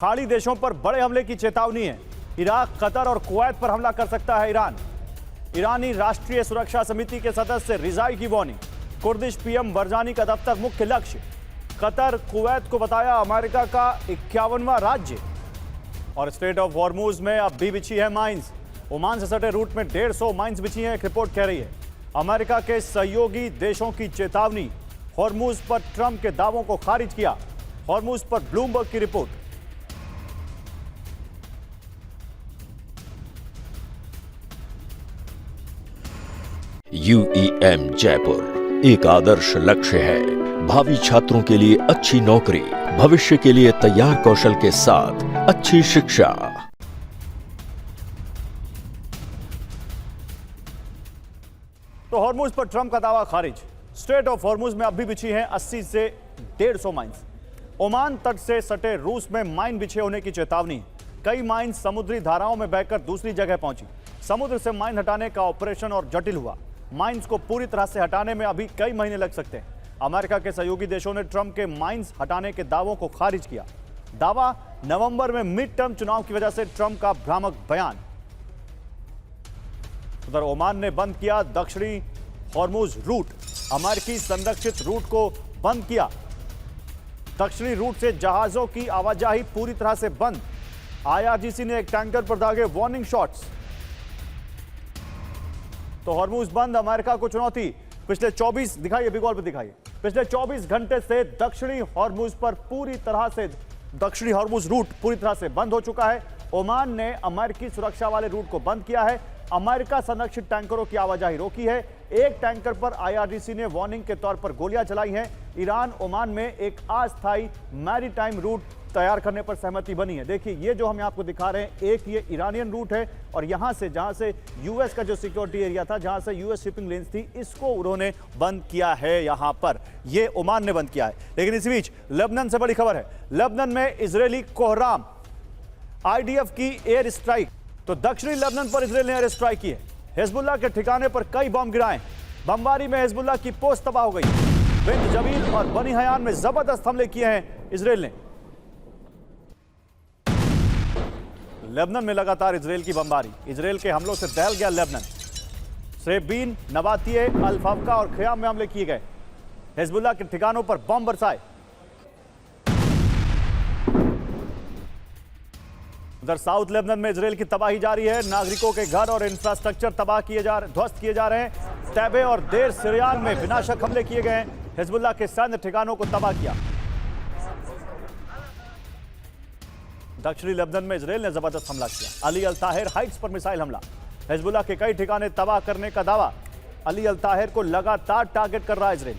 खाड़ी देशों पर बड़े हमले की चेतावनी है। इराक, कतर और कुवैत पर हमला कर सकता है ईरान। ईरानी राष्ट्रीय सुरक्षा समिति के सदस्य रिजाई की वार्निंग। कुर्दिश पीएम बरजानी का दफ्तर मुख्य लक्ष्य। कतर, कुवैत को बताया अमेरिका का 51वां राज्य। और स्ट्रेट ऑफ हॉर्मुज में अब भी बिछी है माइंस। ओमान से सटे रूट में 150 माइंस बिछी हैं, एक रिपोर्ट कह रही है। अमेरिका के सहयोगी देशों की चेतावनी। हॉर्मुज पर ट्रंप के दावों को खारिज किया। हॉर्मुज पर ब्लूमबर्ग की रिपोर्ट। UEM जयपुर एक आदर्श लक्ष्य है। भावी छात्रों के लिए अच्छी नौकरी, भविष्य के लिए तैयार कौशल के साथ अच्छी शिक्षा। तो हॉर्मुज पर ट्रंप का दावा खारिज। स्ट्रेट ऑफ हॉर्मुज में अब भी बिछी हैं 80 से 150 माइंस। ओमान तट से सटे रूस में माइन बिछे होने की चेतावनी। कई माइन समुद्री धाराओं में बहकर दूसरी जगह पहुंची। समुद्र से माइन हटाने का ऑपरेशन और जटिल हुआ। माइंस को पूरी तरह से हटाने में अभी कई महीने लग सकते हैं। अमेरिका के सहयोगी देशों ने ट्रंप के माइंस हटाने के दावों को खारिज किया। दावा, नवंबर में मिड टर्म चुनाव की वजह से ट्रंप का भ्रामक बयान। उधर ओमान ने बंद किया दक्षिणी हॉर्मुज रूट। अमेरिकी संरक्षित रूट को बंद किया। दक्षिणी रूट से जहाजों की आवाजाही पूरी तरह से बंद। IRGC ने एक टैंकर पर दागे वार्निंग शॉट्स। तो हॉर्मुज बंद, अमेरिका को चुनौती। पिछले 24 दिखाइए, बिग वॉल पे दिखाइए। पिछले 24 घंटे से दक्षिणी हॉर्मुज रूट पूरी तरह से बंद हो चुका है। ओमान ने अमेरिकी सुरक्षा वाले रूट को बंद किया है। अमेरिका संरक्षित टैंकरों की आवाजाही रोकी है। एक टैंकर पर IRGC ने वार्निंग के तौर पर गोलियां चलाई हैं। ईरान, ओमान में एक अस्थायी मैरीटाइम रूट तैयार करने पर सहमति बनी है। देखिए, ये जो हम आपको दिखा रहे हैं, एक ये ईरानियन रूट है और यहां से जहां से यूएस का जो सिक्योरिटी एरिया था, जहां से यूएस शिपिंग लेन्स थी, इसको उन्होंने बंद किया है। यहां पर ये ओमान ने बंद किया है। लेकिन इस बीच लेबनान से बड़ी खबर है। लेबनान में इजरायली कोहराम IDF की एयर स्ट्राइक। तो दक्षिणी लेबनान पर इजरायल ने एयर स्ट्राइक की है। हिजबुल्लाह के ठिकाने पर कई बम गिराए। बमबारी में हिजबुल्लाह की पोस्ट तबाह हो गई। बिंत जबील और बनी हयान में जबरदस्त हमले किए हैं इजरायल ने। लेबनान में लगातार इजरायल की बमबारी। इजरायल के हमलों से दहल गया लेबनान। सेब्रीन, नबातिये, अल-फवका और ख़याम में हमले किए गए। हिजबुल्लाह के ठिकानों पर बम बरसाए। उधर साउथ लेबनान में इजरायल की तबाही जारी है। नागरिकों के घर और इंफ्रास्ट्रक्चर ध्वस्त किए जा रहे हैं। तैबे और देर सिरियान में विनाशक हमले किए गए हैं। हिजबुल्लाह के सैन्य ठिकानों को तबाह किया। दक्षिणी लेबनान में इजरायल ने जबरदस्त हमला किया। अली अल ताहिर हाइट्स पर मिसाइल हमला। हिजबुल्लाह के कई ठिकाने तबाह करने का दावा। अली अल ताहिर को लगातार टारगेट कर रहा है इजरायल।